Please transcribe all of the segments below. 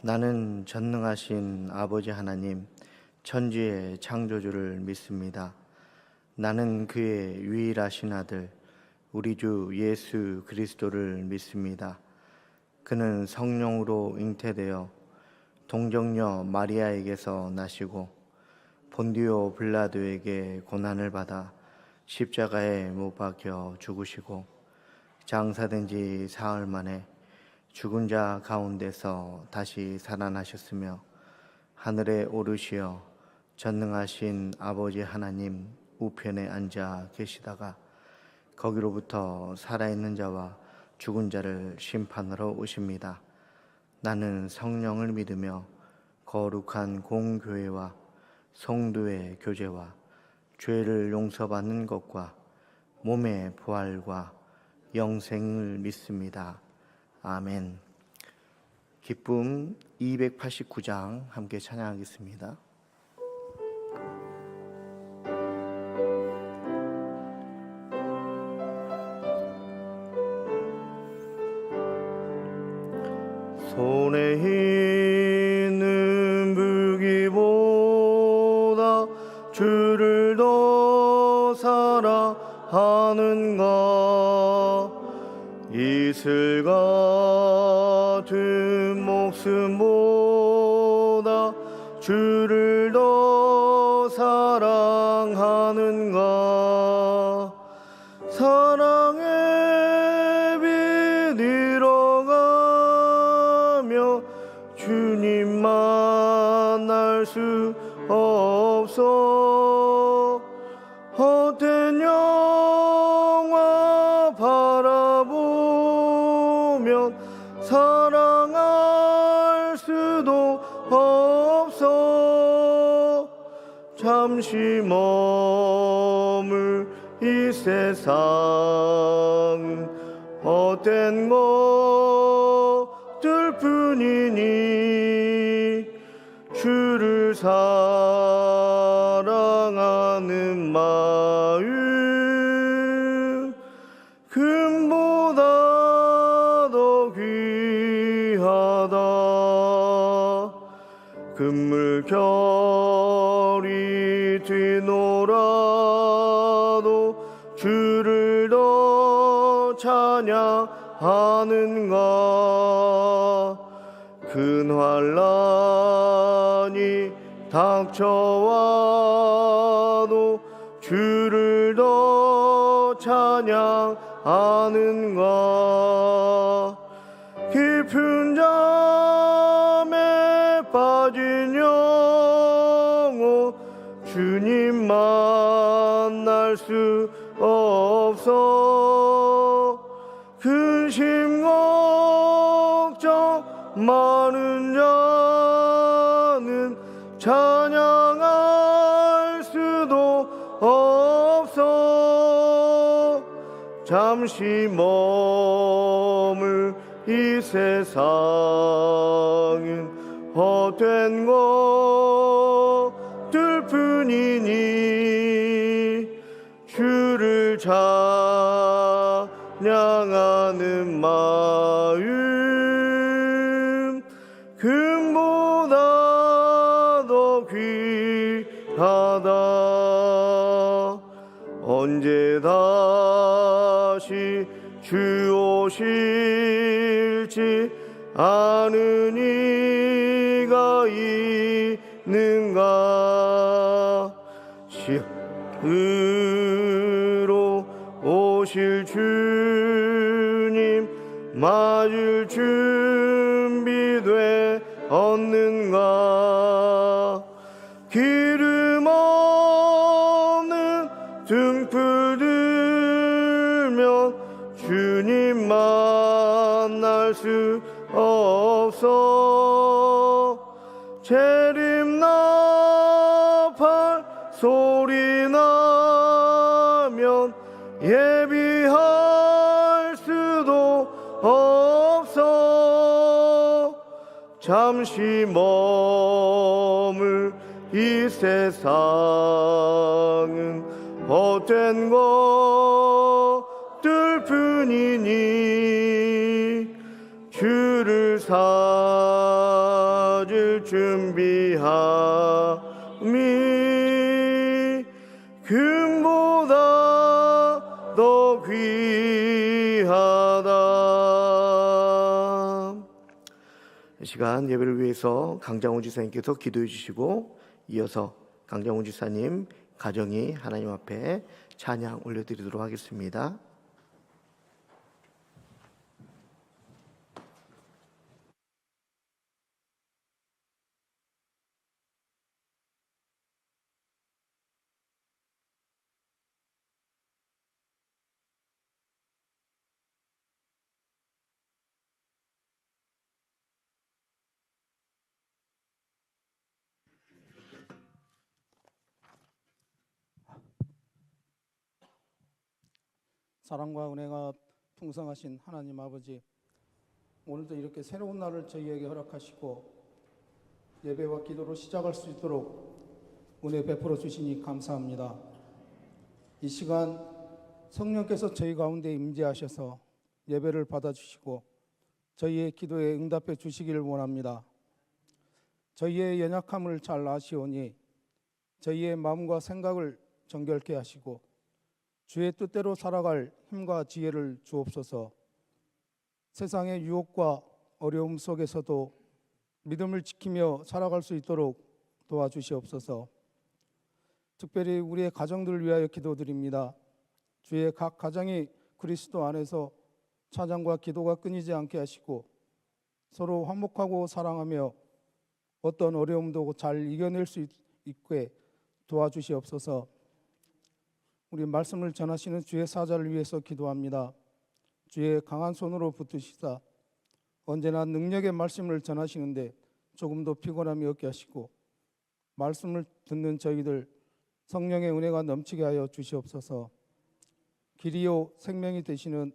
나는 전능하신 아버지 하나님, 천지의 창조주를 믿습니다. 나는 그의 유일하신 아들, 우리 주 예수 그리스도를 믿습니다. 그는 성령으로 잉태되어 동정녀 마리아에게서 나시고 본디오 빌라도에게 고난을 받아 십자가에 못 박혀 죽으시고 장사된 지 사흘 만에 죽은 자 가운데서 다시 살아나셨으며 하늘에 오르시어 전능하신 아버지 하나님 우편에 앉아 계시다가 거기로부터 살아있는 자와 죽은 자를 심판하러 오십니다. 나는 성령을 믿으며 거룩한 공교회와 성도의 교제와 죄를 용서받는 것과 몸의 부활과 영생을 믿습니다. 아멘. 기쁨 289장 함께 찬양하겠습니다. 손에 있는 무기보다 주를 더 사랑하는가. 이슬 같은 목숨보다 주를 더 사랑하는가. 사랑의 빛 잃어가며 주님 만날 수 없어. 헛된 영화 바라보면 사랑할 수도 없어. 잠시 머물 이 세상은 헛된 것들 뿐이니 주를 사랑하는 마음 금보다 더 귀하다. 금물결이 뒤놀아도 주를 더 찬양하는가. 큰 환난이 닥쳐와도 주를 더 찬양하는가. 깊은 잠에 빠진 영혼 주님 만날 수 없어. 근심 걱정 많은 자는 찬양할 수도 없어. 잠시 머물 이 세상은 헛된 것들 뿐이니 주를 찬양하는 마음 금보다 더 귀하다. 언제 다시 주 오실지 아는 이가 있는가. 시으로 오실 주님 맞을 준비돼 얻는가. 기름 없는 등불 들면 주님 만날 수 없어. 재림 나팔 소리 나면 예비할 수도 없어. 잠시 머물 이 세상은 헛된 것들 뿐이니 주를 사랑하는 준비함이 금보다 더 귀하다. 이 시간 예배를 위해서 강장훈 지사님께서 기도해 주시고, 이어서 강장훈 지사님 가정이 하나님 앞에 찬양 올려드리도록 하겠습니다. 사랑과 은혜가 풍성하신 하나님 아버지, 오늘도 이렇게 새로운 날을 저희에게 허락하시고 예배와 기도로 시작할 수 있도록 은혜 베풀어 주시니 감사합니다. 이 시간 성령께서 저희 가운데 임재하셔서 예배를 받아주시고 저희의 기도에 응답해 주시기를 원합니다. 저희의 연약함을 잘 아시오니 저희의 마음과 생각을 정결케 하시고 주의 뜻대로 살아갈 힘과 지혜를 주옵소서. 세상의 유혹과 어려움 속에서도 믿음을 지키며 살아갈 수 있도록 도와주시옵소서. 특별히 우리의 가정들을 위하여 기도드립니다. 주의 각 가정이 그리스도 안에서 찬양과 기도가 끊이지 않게 하시고 서로 화목하고 사랑하며 어떤 어려움도 잘 이겨낼 수 있게 도와주시옵소서. 우리 말씀을 전하시는 주의 사자를 위해서 기도합니다. 주의 강한 손으로 붙드시사 언제나 능력의 말씀을 전하시는데 조금도 피곤함이 없게 하시고 말씀을 듣는 저희들 성령의 은혜가 넘치게 하여 주시옵소서. 길이요 생명이 되시는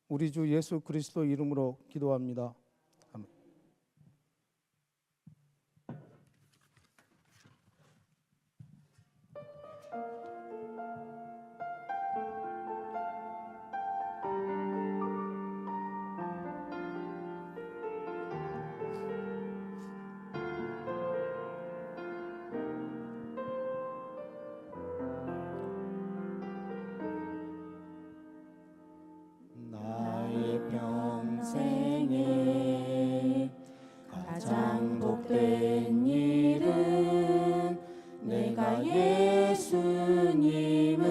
우리 주 예수 그리스도 이름으로 기도합니다. 아멘. 평생에 가장 복된 일은 내가 예수님을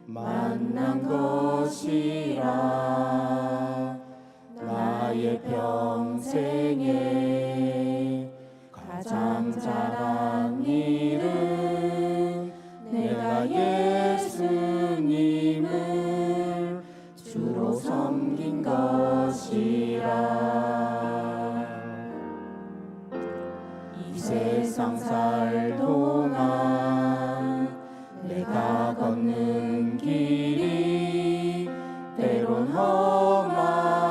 만난 것이라. 나의 평생에 가장 잘한 일은 내가 예수님을 주로 섬긴 것이라. 이 세상 살 동안 내가 걷는 길이 때론 험하여서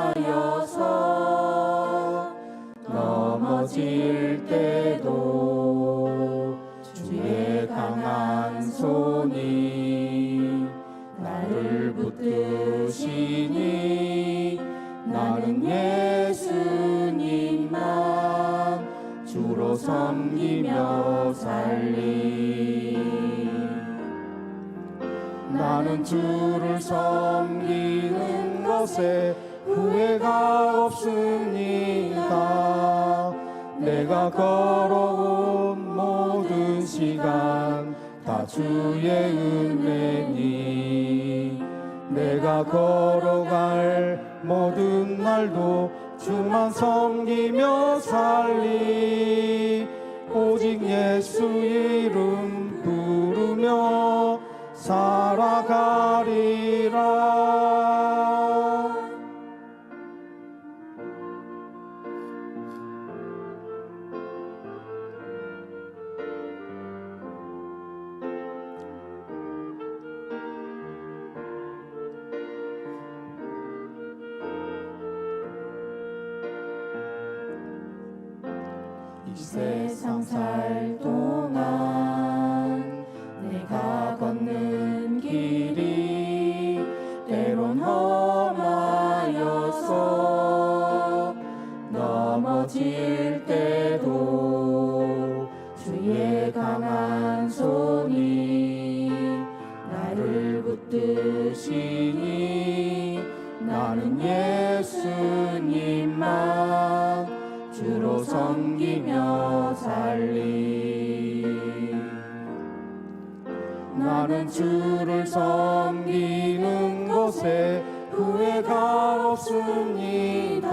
넘어질 때도 주의 강한 손이 나를 붙드시니 나는 예수님만 주로 섬기며 살리. 나는 주를 섬기는 것에 후회가 없습니다. 내가 걸어온 모든 시간 다 주의 은혜니 내가 걸어갈 모든 날도 주만 섬기며 살리. 오직 예수 이름 부르며 살아가리라. 이 세상 살 동안 내가 걷는 길이 때론 험하여서 넘어질 넘어질 때도 주의 강한 손이 나를 붙드시니 나는 예수님만 주로 섬기며 살리. 나는 주를 섬기는 것에 후회가 없습니다.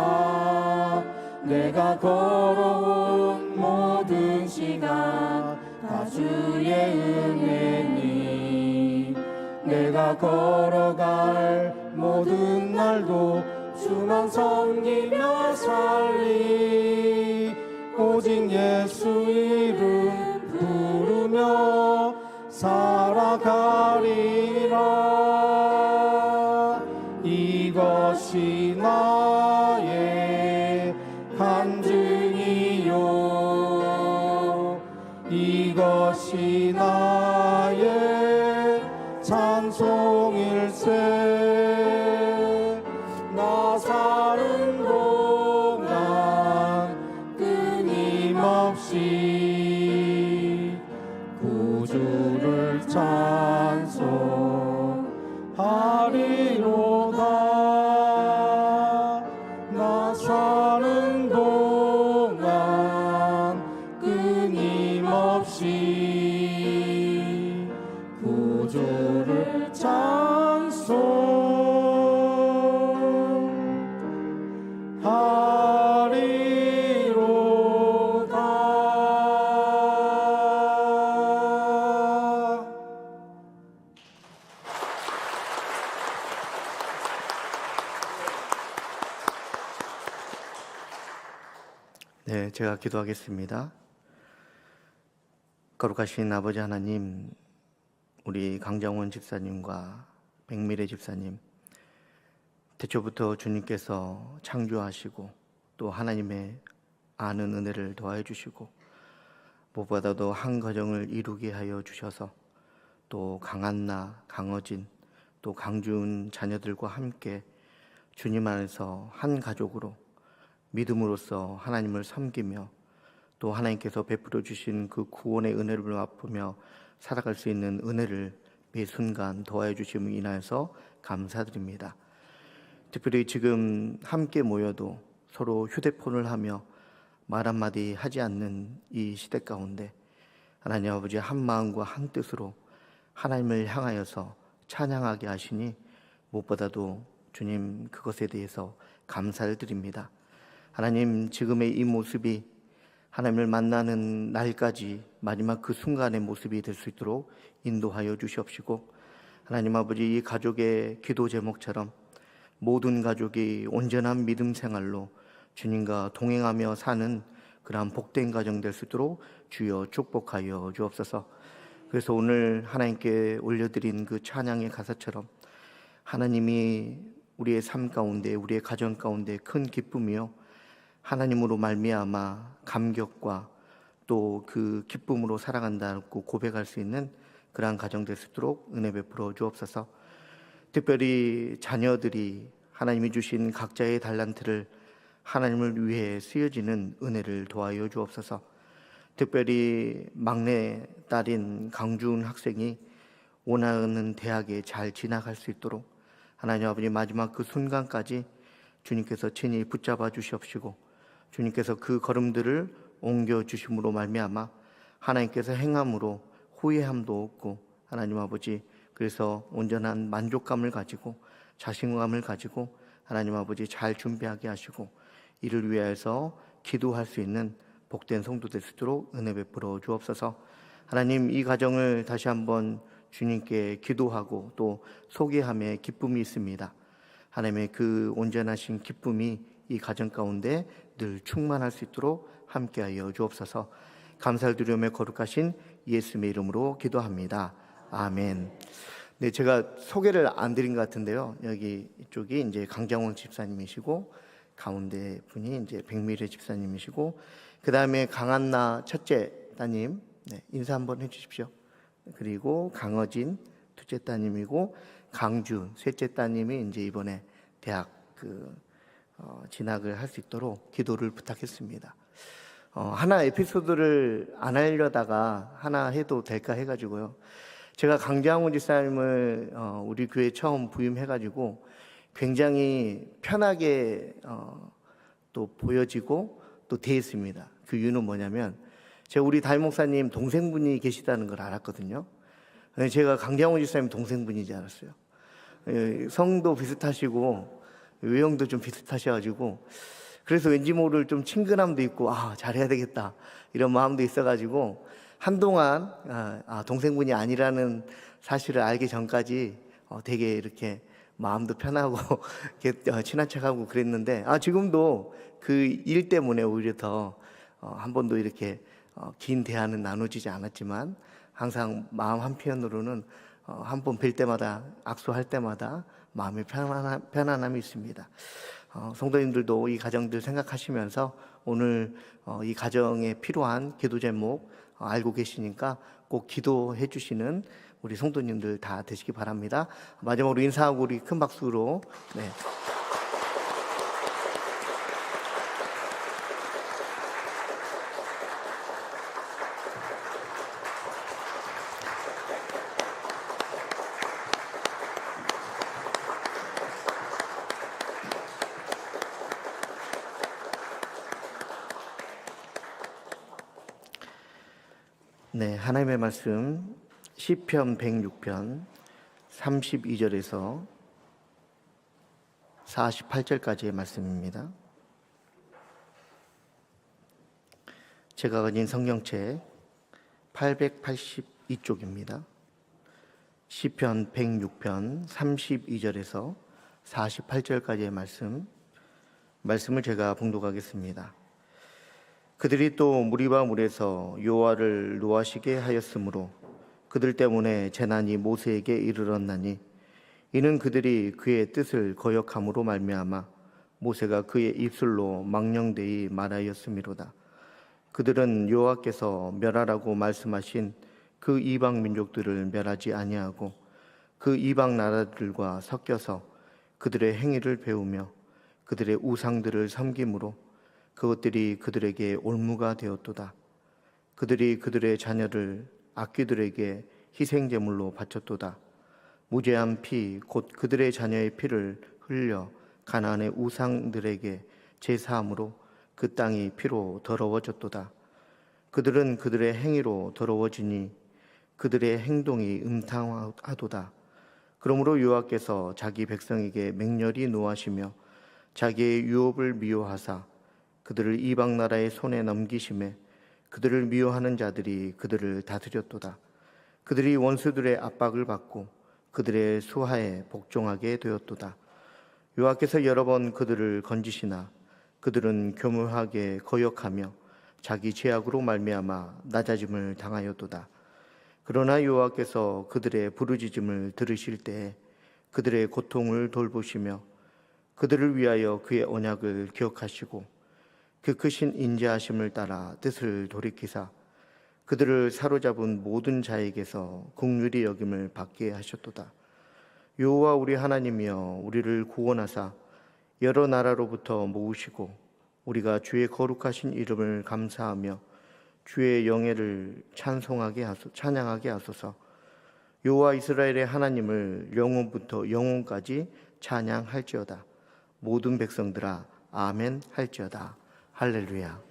내가 걸어온 모든 시간 다 주의 은혜니 내가 걸어갈 모든 날도 주만 섬기며 살리. 오직 예수 이름 부르며 살아가리라. 이것이 나의 간증이요 이것이 나의 찬송일세. 나 사는 동안 끊임없이 구주를 찬송하리로다. 나 사는 동안 끊임없이 구주를 찬송하리로다. 네, 제가 기도하겠습니다. 거룩하신 아버지 하나님, 우리 강정원 집사님과 백미래 집사님, 태초부터 주님께서 창조하시고 또 하나님의 아는 은혜를 더하여 주시고 무엇보다도 한 가정을 이루게 하여 주셔서 또 강한나, 강어진, 또 강준 자녀들과 함께 주님 안에서 한 가족으로 믿음으로써 하나님을 섬기며 또 하나님께서 베풀어 주신 그 구원의 은혜를 맛보며 살아갈 수 있는 은혜를 매 순간 더하여 주심을 인하여서 감사드립니다. 특별히 지금 함께 모여도 서로 휴대폰을 하며 말 한마디 하지 않는 이 시대 가운데 하나님 아버지 한 마음과 한 뜻으로 하나님을 향하여서 찬양하게 하시니 무엇보다도 주님 그것에 대해서 감사를 드립니다. 하나님, 지금의 이 모습이 하나님을 만나는 날까지 마지막 그 순간의 모습이 될 수 있도록 인도하여 주시옵시고, 하나님 아버지 이 가족의 기도 제목처럼 모든 가족이 온전한 믿음 생활로 주님과 동행하며 사는 그러한 복된 가정 될 수 있도록 주여 축복하여 주옵소서. 그래서 오늘 하나님께 올려드린 그 찬양의 가사처럼 하나님이 우리의 삶 가운데, 우리의 가정 가운데 큰 기쁨이요 하나님으로 말미암아 감격과 또 그 기쁨으로 살아간다고 고백할 수 있는 그러한 가정 될 수 있도록 은혜 베풀어 주옵소서. 특별히 자녀들이 하나님이 주신 각자의 달란트를 하나님을 위해 쓰여지는 은혜를 도와여 주옵소서. 특별히 막내 딸인 강준 학생이 원하는 대학에 잘 진학할 수 있도록 하나님 아버지 마지막 그 순간까지 주님께서 친히 붙잡아 주시옵시고, 주님께서 그 걸음들을 옮겨주심으로 말미암아 하나님께서 행함으로 후회함도 없고 하나님 아버지 그래서 온전한 만족감을 가지고 자신감을 가지고 하나님 아버지 잘 준비하게 하시고 이를 위하여서 기도할 수 있는 복된 성도 될 수 있도록 은혜 베풀어 주옵소서. 하나님, 이 가정을 다시 한번 주님께 기도하고 또 소개함에 기쁨이 있습니다. 하나님의 그 온전하신 기쁨이 이 가정 가운데 늘 충만할 수 있도록 함께하여 주옵소서. 감사를 드리며 거룩하신 예수님의 이름으로 기도합니다. 아멘. 네, 제가 소개를 안 드린 것 같은데요. 여기 이쪽이 이제 강정원 집사님이시고 가운데 분이 이제 백미래 집사님이시고 그 다음에 강한나 첫째 따님, 네, 인사 한번 해주십시오. 그리고 강어진 둘째 따님이고 강준 셋째 따님이 이제 이번에 대학 진학을 할 수 있도록 기도를 부탁했습니다. 하나 에피소드를 안 하려다가 하나 해도 될까 해가지고요. 제가 강장훈 집사님을 우리 교회 처음 부임해가지고 굉장히 편하게 또 보여지고 또 대했습니다. 그 이유는 뭐냐면 제가 우리 담임 목사님 동생분이 계시다는 걸 알았거든요. 제가 강장훈 집사님 동생분이지 알았어요. 성도 비슷하시고 외형도 좀 비슷하셔가지고 그래서 왠지 모를 좀 친근함도 있고 잘해야 되겠다 이런 마음도 있어가지고 한동안 동생분이 아니라는 사실을 알기 전까지 되게 이렇게 마음도 편하고 이렇게 친한 척하고 그랬는데 지금도 그 일 때문에 오히려 더 한 번도 이렇게 긴 대화는 나눠지지 않았지만 항상 마음 한편으로는 한 번 뵐 때마다 악수할 때마다 마음의 편안함이 있습니다. 성도님들도 이 가정들 생각하시면서 오늘 이 가정에 필요한 기도 제목 알고 계시니까 꼭 기도해 주시는 우리 성도님들 다 되시기 바랍니다. 마지막으로 인사하고 우리 큰 박수로 네. 네, 하나님의 말씀 시편 106편 32절에서 48절까지의 말씀입니다. 제가 가진 성경책 882쪽입니다. 시편 106편 32절에서 48절까지의 말씀을 제가 봉독하겠습니다. 그들이 또 무리와 물에서 여호와를 노하시게 하였으므로 그들 때문에 재난이 모세에게 이르렀나니 이는 그들이 그의 뜻을 거역함으로 말미암아 모세가 그의 입술로 망령되이 말하였음이로다. 그들은 여호와께서 멸하라고 말씀하신 그 이방 민족들을 멸하지 아니하고 그 이방 나라들과 섞여서 그들의 행위를 배우며 그들의 우상들을 섬김으로 그것들이 그들에게 올무가 되었도다. 그들이 그들의 자녀를 악귀들에게 희생제물로 바쳤도다. 무죄한 피 곧 그들의 자녀의 피를 흘려 가나안의 우상들에게 제사함으로 그 땅이 피로 더러워졌도다. 그들은 그들의 행위로 더러워지니 그들의 행동이 음탕하도다. 그러므로 여호와께서 자기 백성에게 맹렬히 노하시며 자기의 유업을 미워하사 그들을 이방 나라의 손에 넘기심에 그들을 미워하는 자들이 그들을 다스렸도다. 그들이 원수들의 압박을 받고 그들의 수하에 복종하게 되었도다. 여호와께서 여러 번 그들을 건지시나 그들은 교묘하게 거역하며 자기 죄악으로 말미암아 낮아짐을 당하였도다. 그러나 여호와께서 그들의 부르짖음을 들으실 때에 그들의 고통을 돌보시며 그들을 위하여 그의 언약을 기억하시고 그 크신 인자하심을 따라 뜻을 돌이키사 그들을 사로잡은 모든 자에게서 긍휼히 여김을 받게 하셨도다. 여호와 우리 하나님이여 우리를 구원하사 여러 나라로부터 모으시고 우리가 주의 거룩하신 이름을 감사하며 주의 영예를 찬양하게 하소서. 여호와 이스라엘의 하나님을 영원부터 영원까지 찬양할지어다. 모든 백성들아 아멘 할지어다. 할렐루야.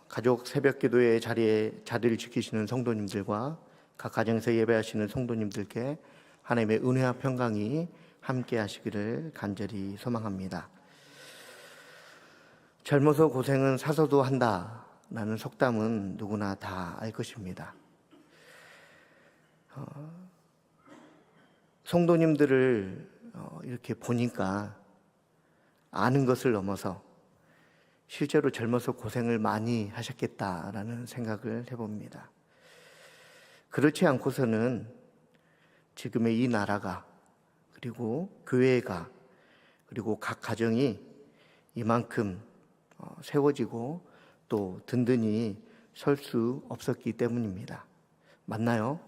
가족 새벽 기도의 자리를 지키시는 성도님들과 각 가정에서 예배하시는 성도님들께 하나님의 은혜와 평강이 함께 하시기를 간절히 소망합니다. 젊어서 고생은 사서도 한다 라는 속담은 누구나 다 알 것입니다. 성도님들을 이렇게 보니까 아는 것을 넘어서 실제로 젊어서 고생을 많이 하셨겠다라는 생각을 해봅니다. 그렇지 않고서는 지금의 이 나라가 그리고 교회가 그리고 각 가정이 이만큼 세워지고 또 든든히 설 수 없었기 때문입니다. 맞나요?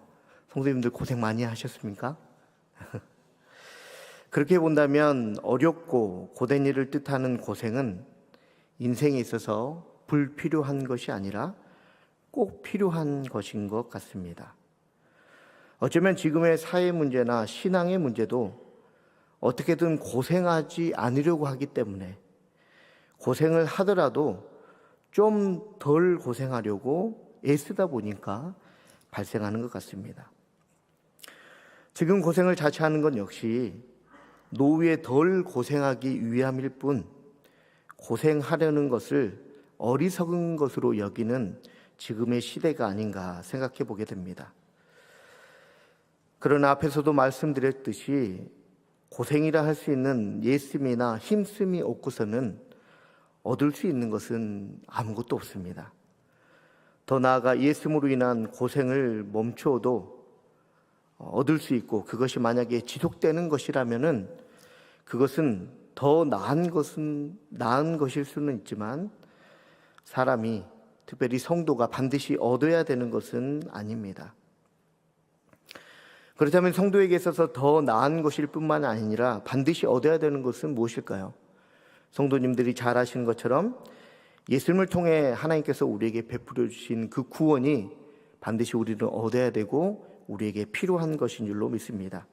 성도님들 고생 많이 하셨습니까? 그렇게 본다면 어렵고 고된 일을 뜻하는 고생은 인생에 있어서 불필요한 것이 아니라 꼭 필요한 것인 것 같습니다. 어쩌면 지금의 사회 문제나 신앙의 문제도 어떻게든 고생하지 않으려고 하기 때문에 고생을 하더라도 좀 덜 고생하려고 애쓰다 보니까 발생하는 것 같습니다. 지금 고생을 자처하는 건 역시 노후에 덜 고생하기 위함일 뿐 고생하려는 것을 어리석은 것으로 여기는 지금의 시대가 아닌가 생각해 보게 됩니다. 그러나 앞에서도 말씀드렸듯이 고생이라 할 수 있는 예씀이나 힘씀이 없고서는 얻을 수 있는 것은 아무것도 없습니다. 더 나아가 예수님으로 인한 고생을 멈춰도 얻을 수 있고 그것이 만약에 지속되는 것이라면은 그것은 더 나은 것일 수는 있지만 사람이 특별히 성도가 반드시 얻어야 되는 것은 아닙니다. 그렇다면 성도에게 있어서 더 나은 것일 뿐만 아니라 반드시 얻어야 되는 것은 무엇일까요? 성도님들이 잘 아시는 것처럼 예수님을 통해 하나님께서 우리에게 베풀어 주신 그 구원이 반드시 우리는 얻어야 되고 우리에게 필요한 것인 줄로 믿습니다.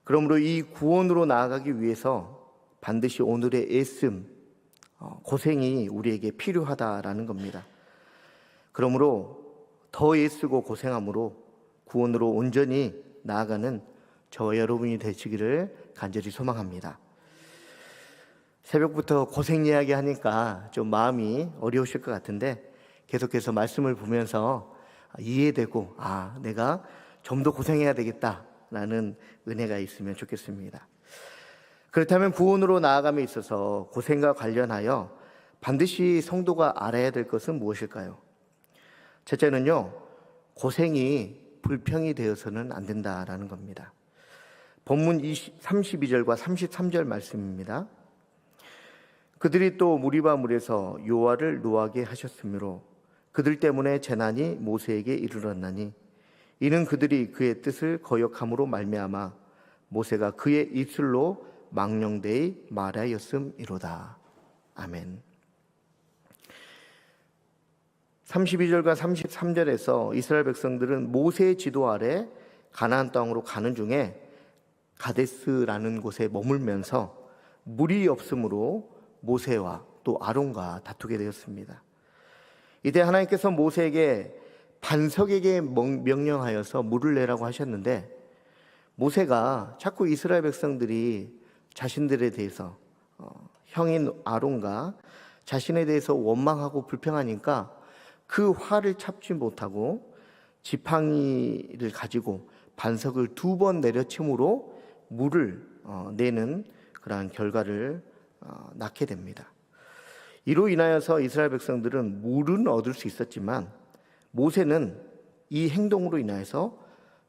그러므로 이 구원으로 나아가기 위해서 반드시 오늘의 애씀, 고생이 우리에게 필요하다라는 겁니다. 그러므로 더 애쓰고 고생함으로 구원으로 온전히 나아가는 저와 여러분이 되시기를 간절히 소망합니다. 새벽부터 고생 이야기 하니까 좀 마음이 어려우실 것 같은데 계속해서 말씀을 보면서 이해되고 내가 좀 더 고생해야 되겠다라는 은혜가 있으면 좋겠습니다. 그렇다면 구원으로 나아감에 있어서 고생과 관련하여 반드시 성도가 알아야 될 것은 무엇일까요? 첫째는요, 고생이 불평이 되어서는 안 된다라는 겁니다. 본문 32절과 33절 말씀입니다. 그들이 또 무리바 물에서 요아를 노하게 하셨으므로 그들 때문에 재난이 모세에게 이르렀나니 이는 그들이 그의 뜻을 거역함으로 말미암아 모세가 그의 입술로 망령되이 말하였음이로다. 아멘. 32절과 33절에서 이스라엘 백성들은 모세의 지도 아래 가나안 땅으로 가는 중에 가데스라는 곳에 머물면서 물이 없으므로 모세와 또 아론과 다투게 되었습니다. 이때 하나님께서 모세에게 반석에게 명령하여서 물을 내라고 하셨는데 모세가 자꾸 이스라엘 백성들이 자신들에 대해서 형인 아론과 자신에 대해서 원망하고 불평하니까 그 화를 참지 못하고 지팡이를 가지고 반석을 2번 내려침으로 물을 내는 그러한 결과를 낳게 됩니다. 이로 인하여서 이스라엘 백성들은 물은 얻을 수 있었지만 모세는 이 행동으로 인하여서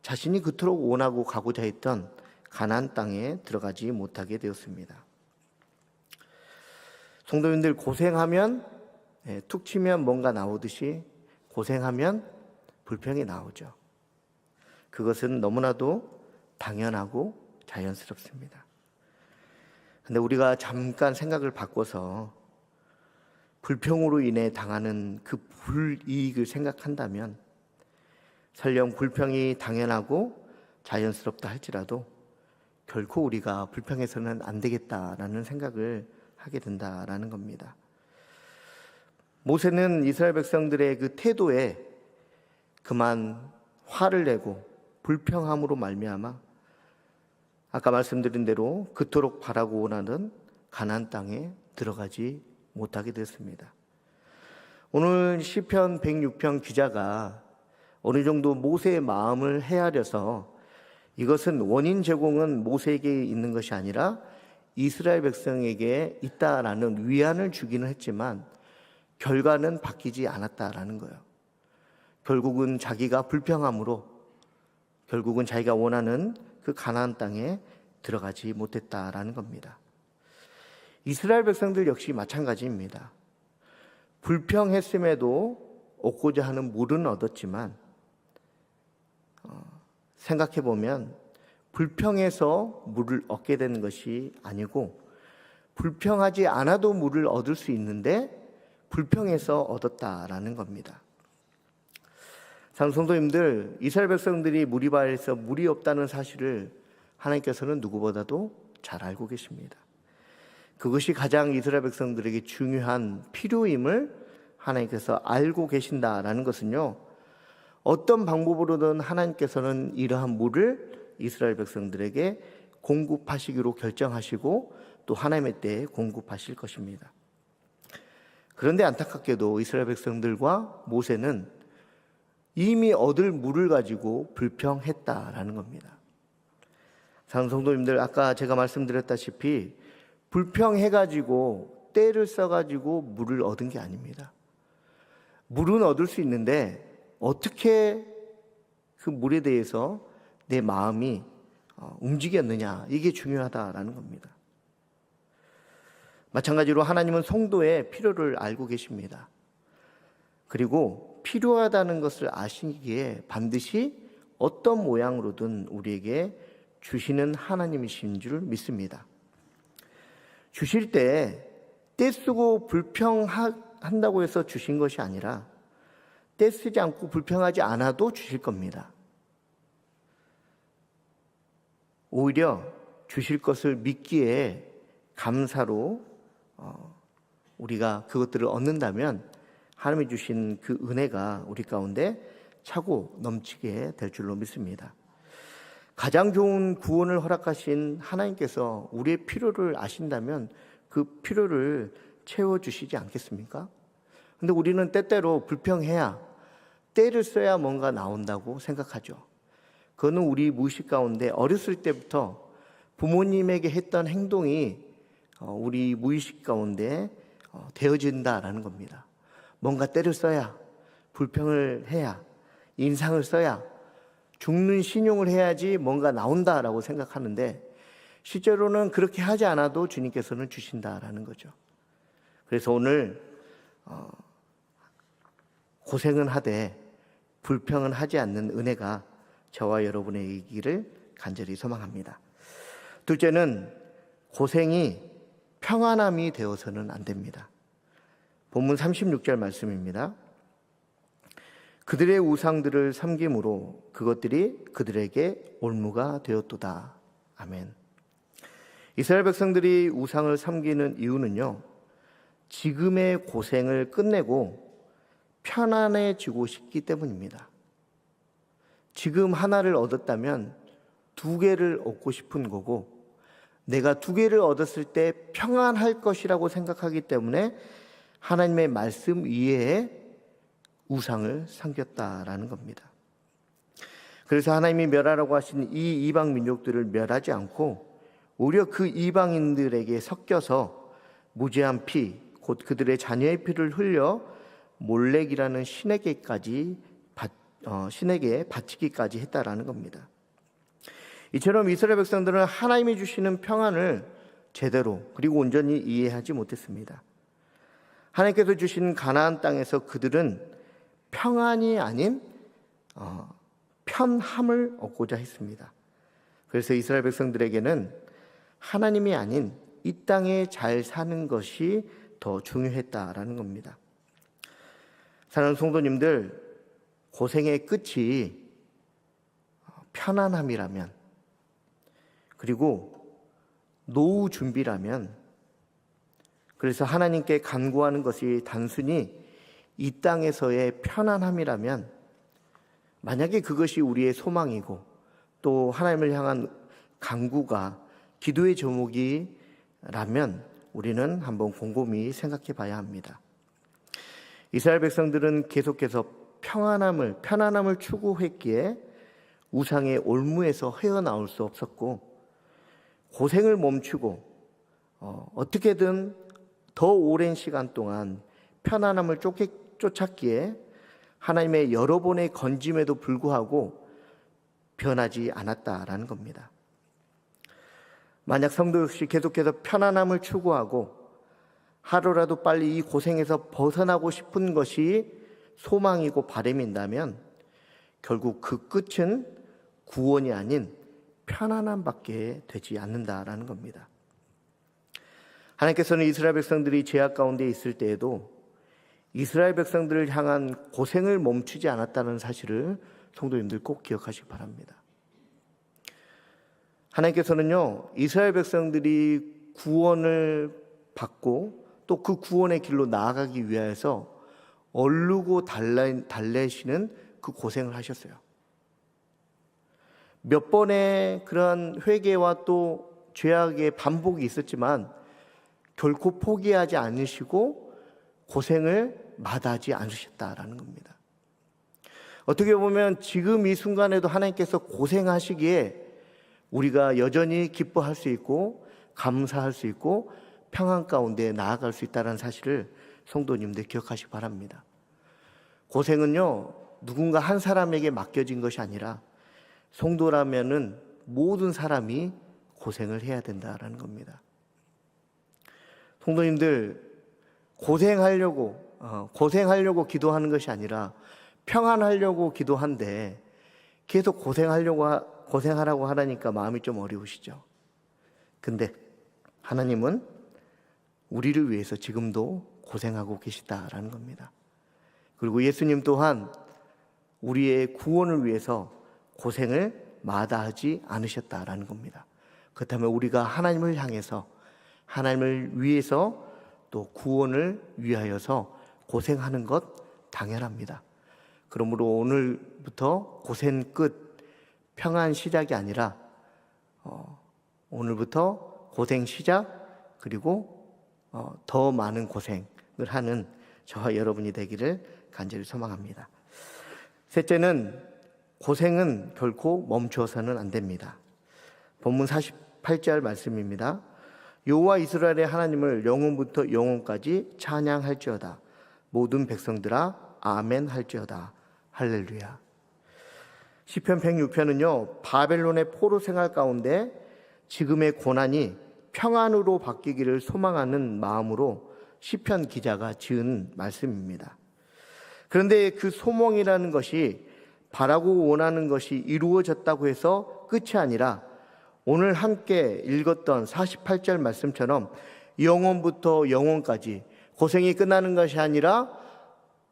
자신이 그토록 원하고 가고자 했던 가나안 땅에 들어가지 못하게 되었습니다. 성도님들, 고생하면 툭 치면 뭔가 나오듯이 고생하면 불평이 나오죠. 그것은 너무나도 당연하고 자연스럽습니다. 근데 우리가 잠깐 생각을 바꿔서 불평으로 인해 당하는 그 불이익을 생각한다면 설령 불평이 당연하고 자연스럽다 할지라도 결코 우리가 불평해서는 안 되겠다라는 생각을 하게 된다라는 겁니다. 모세는 이스라엘 백성들의 그 태도에 그만 화를 내고 불평함으로 말미암아 아까 말씀드린 대로 그토록 바라고 원하는 가나안 땅에 들어가지 못하게 됐습니다. 오늘 시편 106편 기자가 어느 정도 모세의 마음을 헤아려서 이것은 원인 제공은 모세에게 있는 것이 아니라 이스라엘 백성에게 있다라는 위안을 주기는 했지만 결과는 바뀌지 않았다라는 거예요. 결국은 자기가 불평함으로 결국은 자기가 원하는 그 가나안 땅에 들어가지 못했다라는 겁니다. 이스라엘 백성들 역시 마찬가지입니다. 불평했음에도 얻고자 하는 물은 얻었지만 생각해보면 불평해서 물을 얻게 되는 것이 아니고 불평하지 않아도 물을 얻을 수 있는데 불평해서 얻었다라는 겁니다. 사랑하는 성도님들, 이스라엘 백성들이 무리바에서 물이 없다는 사실을 하나님께서는 누구보다도 잘 알고 계십니다. 그것이 가장 이스라엘 백성들에게 중요한 필요임을 하나님께서 알고 계신다라는 것은요, 어떤 방법으로든 하나님께서는 이러한 물을 이스라엘 백성들에게 공급하시기로 결정하시고 또 하나님의 때에 공급하실 것입니다. 그런데 안타깝게도 이스라엘 백성들과 모세는 이미 얻을 물을 가지고 불평했다라는 겁니다. 사랑하는 성도님들, 아까 제가 말씀드렸다시피 불평해가지고 때를 써가지고 물을 얻은 게 아닙니다. 물은 얻을 수 있는데 어떻게 그 물에 대해서 내 마음이 움직였느냐, 이게 중요하다라는 겁니다. 마찬가지로 하나님은 성도의 필요를 알고 계십니다. 그리고 필요하다는 것을 아시기에 반드시 어떤 모양으로든 우리에게 주시는 하나님이신 줄 믿습니다. 주실 때 떼쓰고 불평한다고 해서 주신 것이 아니라 떼쓰지 않고 불평하지 않아도 주실 겁니다. 오히려 주실 것을 믿기에 감사로 우리가 그것들을 얻는다면 하나님이 주신 그 은혜가 우리 가운데 차고 넘치게 될 줄로 믿습니다. 가장 좋은 구원을 허락하신 하나님께서 우리의 필요를 아신다면 그 필요를 채워주시지 않겠습니까? 근데 우리는 때때로 불평해야, 때를 써야 뭔가 나온다고 생각하죠. 그거는 우리 무의식 가운데 어렸을 때부터 부모님에게 했던 행동이 우리 무의식 가운데 되어진다라는 겁니다. 뭔가 때를 써야, 불평을 해야, 인상을 써야, 죽는 신용을 해야지 뭔가 나온다라고 생각하는데 실제로는 그렇게 하지 않아도 주님께서는 주신다라는 거죠. 그래서 오늘 고생은 하되 불평은 하지 않는 은혜가 저와 여러분의 있기를 간절히 소망합니다. 둘째는 고생이 평안함이 되어서는 안 됩니다. 본문 36절 말씀입니다. 그들의 우상들을 섬김으로 그것들이 그들에게 올무가 되었도다. 아멘. 이스라엘 백성들이 우상을 섬기는 이유는요, 지금의 고생을 끝내고 편안해지고 싶기 때문입니다. 지금 하나를 얻었다면 두 개를 얻고 싶은 거고, 내가 두 개를 얻었을 때 평안할 것이라고 생각하기 때문에 하나님의 말씀 이외에 우상을 섬겼다라는 겁니다. 그래서 하나님이 멸하라고 하신 이 이방 민족들을 멸하지 않고 오히려 그 이방인들에게 섞여서 무죄한 피, 곧 그들의 자녀의 피를 흘려 몰렉이라는 신에게 바치기까지 했다라는 겁니다. 이처럼 이스라엘 백성들은 하나님이 주시는 평안을 제대로 그리고 온전히 이해하지 못했습니다. 하나님께서 주신 가나안 땅에서 그들은 평안이 아닌 편함을 얻고자 했습니다. 그래서 이스라엘 백성들에게는 하나님이 아닌 이 땅에 잘 사는 것이 더 중요했다라는 겁니다. 사랑하는 성도님들, 고생의 끝이 편안함이라면, 그리고 노후 준비라면, 그래서 하나님께 간구하는 것이 단순히 이 땅에서의 편안함이라면, 만약에 그것이 우리의 소망이고 또 하나님을 향한 간구가 기도의 제목이라면 우리는 한번 곰곰이 생각해 봐야 합니다. 이스라엘 백성들은 계속해서 편안함을 추구했기에 우상의 올무에서 헤어나올 수 없었고, 고생을 멈추고 어떻게든 더 오랜 시간 동안 편안함을 쫓았기에 하나님의 여러 번의 건짐에도 불구하고 변하지 않았다라는 겁니다. 만약 성도 역시 계속해서 편안함을 추구하고 하루라도 빨리 이 고생에서 벗어나고 싶은 것이 소망이고 바람인다면 결국 그 끝은 구원이 아닌 편안함밖에 되지 않는다라는 겁니다. 하나님께서는 이스라엘 백성들이 죄악 가운데 있을 때에도 이스라엘 백성들을 향한 고생을 멈추지 않았다는 사실을 성도님들 꼭 기억하시기 바랍니다. 하나님께서는요, 이스라엘 백성들이 구원을 받고 또 그 구원의 길로 나아가기 위하여서 얼르고 달래시는 그 고생을 하셨어요. 몇 번의 그러한 회개와 또 죄악의 반복이 있었지만 결코 포기하지 않으시고 고생을 마다하지 않으셨다라는 겁니다. 어떻게 보면 지금 이 순간에도 하나님께서 고생하시기에 우리가 여전히 기뻐할 수 있고 감사할 수 있고 평안 가운데 나아갈 수 있다는 사실을 성도님들 기억하시기 바랍니다. 고생은요, 누군가 한 사람에게 맡겨진 것이 아니라 성도라면은 모든 사람이 고생을 해야 된다라는 겁니다. 성도님들, 고생하려고 기도하는 것이 아니라 평안하려고 기도한데 계속 고생하라고 하라니까 마음이 좀 어려우시죠. 근데 하나님은 우리를 위해서 지금도 고생하고 계시다라는 겁니다. 그리고 예수님 또한 우리의 구원을 위해서 고생을 마다하지 않으셨다라는 겁니다. 그렇다면 우리가 하나님을 향해서, 하나님을 위해서 또 구원을 위하여서 고생하는 것 당연합니다. 그러므로 오늘부터 고생 끝, 평안 시작이 아니라 오늘부터 고생 시작, 그리고 더 많은 고생을 하는 저와 여러분이 되기를 간절히 소망합니다. 셋째는, 고생은 결코 멈추어서는 안 됩니다. 본문 48절 말씀입니다. 여호와 이스라엘의 하나님을 영원부터 영원까지 찬양할지어다. 모든 백성들아 아멘 할지어다. 할렐루야. 시편 106편은요, 바벨론의 포로 생활 가운데 지금의 고난이 평안으로 바뀌기를 소망하는 마음으로 시편 기자가 지은 말씀입니다. 그런데 그 소망이라는 것이 바라고 원하는 것이 이루어졌다고 해서 끝이 아니라 오늘 함께 읽었던 48절 말씀처럼 영원부터 영원까지 고생이 끝나는 것이 아니라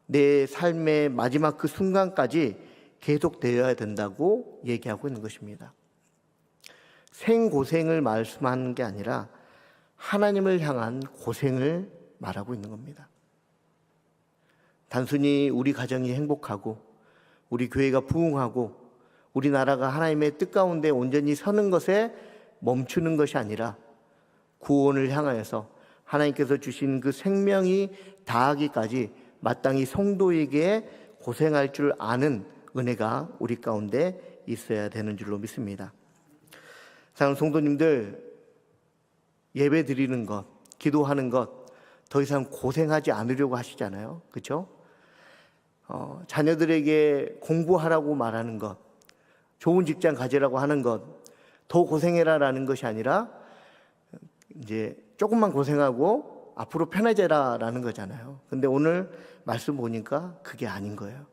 내 삶의 마지막 그 순간까지 계속되어야 된다고 얘기하고 있는 것입니다. 생고생을 말씀하는 게 아니라 하나님을 향한 고생을 말하고 있는 겁니다. 단순히 우리 가정이 행복하고 우리 교회가 부흥하고 우리나라가 하나님의 뜻 가운데 온전히 서는 것에 멈추는 것이 아니라 구원을 향하여서 하나님께서 주신 그 생명이 다하기까지 마땅히 성도에게 고생할 줄 아는 은혜가 우리 가운데 있어야 되는 줄로 믿습니다. 사랑하는 성도님들, 예배 드리는 것, 기도하는 것 더 이상 고생하지 않으려고 하시잖아요. 그렇죠? 자녀들에게 공부하라고 말하는 것, 좋은 직장 가지라고 하는 것, 더 고생해라라는 것이 아니라 이제 조금만 고생하고 앞으로 편해져라라는 거잖아요. 근데 오늘 말씀 보니까 그게 아닌 거예요.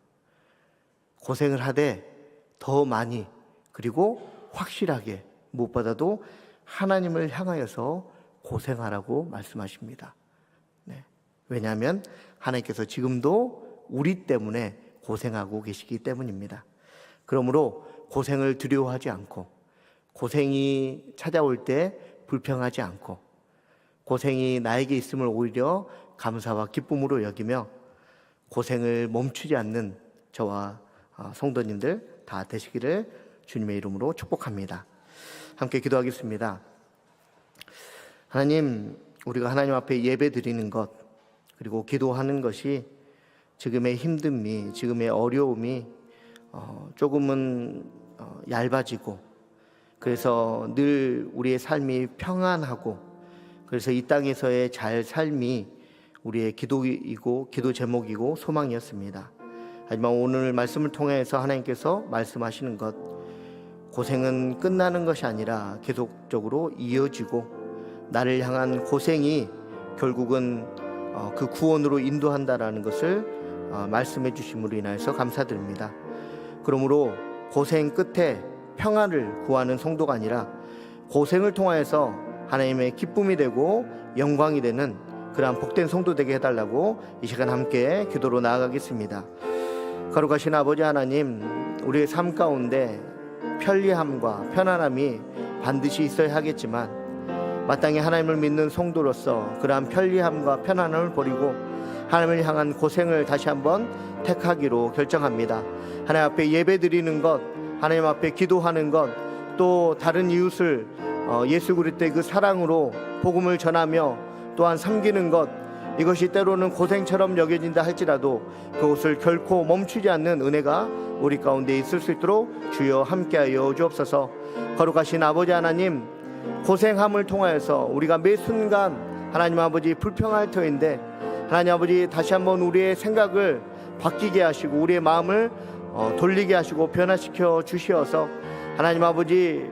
고생을 하되 더 많이, 그리고 확실하게, 무엇보다도 하나님을 향하여서 고생하라고 말씀하십니다. 네. 왜냐하면 하나님께서 지금도 우리 때문에 고생하고 계시기 때문입니다. 그러므로 고생을 두려워하지 않고, 고생이 찾아올 때 불평하지 않고, 고생이 나에게 있음을 오히려 감사와 기쁨으로 여기며 고생을 멈추지 않는 저와 성도님들 다 되시기를 주님의 이름으로 축복합니다. 함께 기도하겠습니다. 하나님, 우리가 하나님 앞에 예배 드리는 것, 그리고 기도하는 것이 지금의 힘듦이, 지금의 어려움이 조금은 얇아지고, 그래서 늘 우리의 삶이 평안하고, 그래서 이 땅에서의 잘 삶이 우리의 기도이고 기도 제목이고 소망이었습니다. 하지만 오늘 말씀을 통해서 하나님께서 말씀하시는 것, 고생은 끝나는 것이 아니라 계속적으로 이어지고 나를 향한 고생이 결국은 그 구원으로 인도한다라는 것을 말씀해 주심으로 인하여서 감사드립니다. 그러므로 고생 끝에 평안을 구하는 성도가 아니라 고생을 통하여서 하나님의 기쁨이 되고 영광이 되는 그러한 복된 성도 되게 해달라고 이 시간 함께 기도로 나아가겠습니다. 거룩하신 아버지 하나님, 우리의 삶 가운데 편리함과 편안함이 반드시 있어야 하겠지만 마땅히 하나님을 믿는 성도로서 그러한 편리함과 편안함을 버리고 하나님을 향한 고생을 다시 한번 택하기로 결정합니다. 하나님 앞에 예배드리는 것, 하나님 앞에 기도하는 것, 또 다른 이웃을 예수 그리스도의 그 사랑으로 복음을 전하며 또한 섬기는 것, 이것이 때로는 고생처럼 여겨진다 할지라도 그것을 결코 멈추지 않는 은혜가 우리 가운데 있을 수 있도록 주여 함께하여 주옵소서. 거룩하신 아버지 하나님, 고생함을 통하여서 우리가 매 순간 하나님 아버지 불평할 터인데 하나님 아버지 다시 한번 우리의 생각을 바뀌게 하시고 우리의 마음을 돌리게 하시고 변화시켜 주시어서 하나님 아버지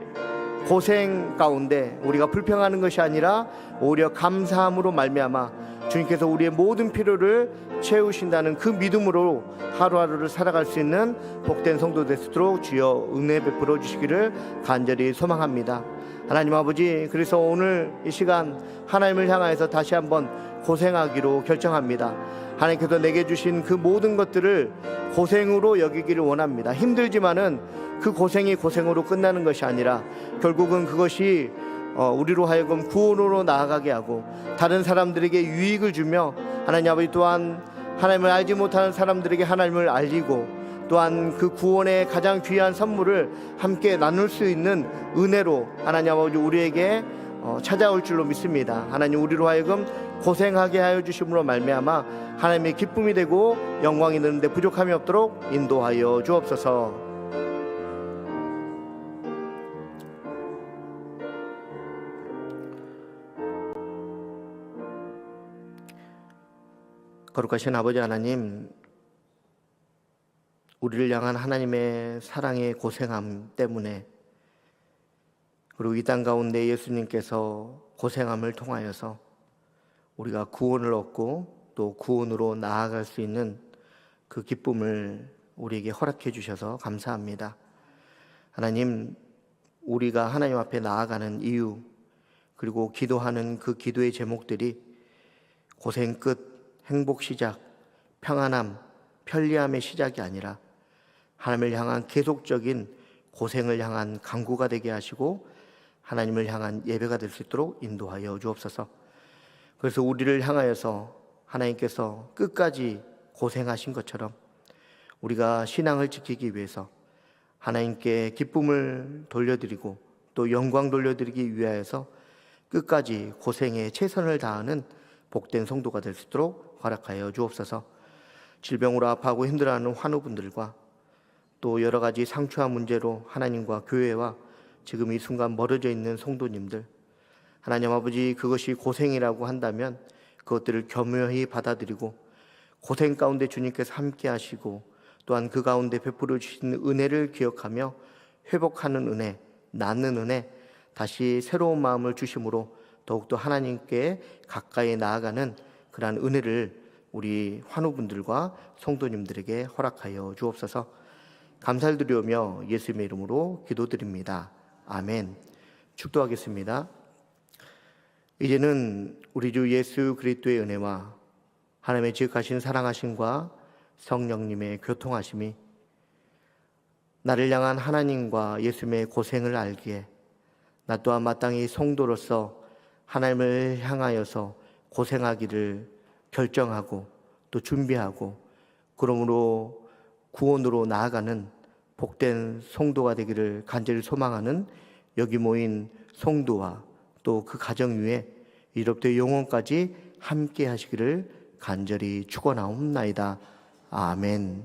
고생 가운데 우리가 불평하는 것이 아니라 오히려 감사함으로 말미암아 주님께서 우리의 모든 필요를 채우신다는 그 믿음으로 하루하루를 살아갈 수 있는 복된 성도 되시도록 주여 은혜 베풀어 주시기를 간절히 소망합니다. 하나님 아버지, 그래서 오늘 이 시간 하나님을 향하여서 다시 한번 고생하기로 결정합니다. 하나님께서 내게 주신 그 모든 것들을 고생으로 여기기를 원합니다. 힘들지만은 그 고생이 고생으로 끝나는 것이 아니라 결국은 그것이 우리로 하여금 구원으로 나아가게 하고 다른 사람들에게 유익을 주며 하나님 아버지 또한 하나님을 알지 못하는 사람들에게 하나님을 알리고 또한 그 구원의 가장 귀한 선물을 함께 나눌 수 있는 은혜로 하나님 아버지 우리에게 찾아올 줄로 믿습니다. 하나님 우리로 하여금 고생하게 하여 주심으로 말미암아 하나님의 기쁨이 되고 영광이 되는데 부족함이 없도록 인도하여 주옵소서. 거룩하신 아버지 하나님, 우리를 향한 하나님의 사랑의 고생함 때문에 그리고 이 땅 가운데 예수님께서 고생함을 통하여서 우리가 구원을 얻고 또 구원으로 나아갈 수 있는 그 기쁨을 우리에게 허락해 주셔서 감사합니다. 하나님, 우리가 하나님 앞에 나아가는 이유 그리고 기도하는 그 기도의 제목들이 고생 끝, 행복 시작, 평안함, 편리함의 시작이 아니라 하나님을 향한 계속적인 고생을 향한 간구가 되게 하시고 하나님을 향한 예배가 될 수 있도록 인도하여 주옵소서. 그래서 우리를 향하여서 하나님께서 끝까지 고생하신 것처럼 우리가 신앙을 지키기 위해서 하나님께 기쁨을 돌려드리고 또 영광 돌려드리기 위하여서 끝까지 고생에 최선을 다하는 복된 성도가 될 수 있도록 허락하여 주옵소서. 질병으로 아파하고 힘들어하는 환우분들과 또 여러 가지 상처와 문제로 하나님과 교회와 지금 이 순간 멀어져 있는 성도님들, 하나님 아버지 그것이 고생이라고 한다면 그것들을 겸허히 받아들이고 고생 가운데 주님께서 함께 하시고 또한 그 가운데 베풀어 주신 은혜를 기억하며 회복하는 은혜, 낫는 은혜, 다시 새로운 마음을 주심으로 더욱더 하나님께 가까이 나아가는 그러한 은혜를 우리 환우분들과 성도님들에게 허락하여 주옵소서. 감사를 드리오며 예수님의 이름으로 기도드립니다. 아멘. 축도하겠습니다. 이제는 우리 주 예수 그리스도의 은혜와 하나님의 지극하신 사랑하심과 성령님의 교통하심이 나를 향한 하나님과 예수님의 고생을 알기에 나 또한 마땅히 성도로서 하나님을 향하여서 고생하기를 결정하고 또 준비하고 그러므로 구원으로 나아가는 복된 성도가 되기를 간절히 소망하는 여기 모인 성도와 또 그 가정 위에 이로부터 영원까지 함께 하시기를 간절히 축원하옵나이다. 아멘.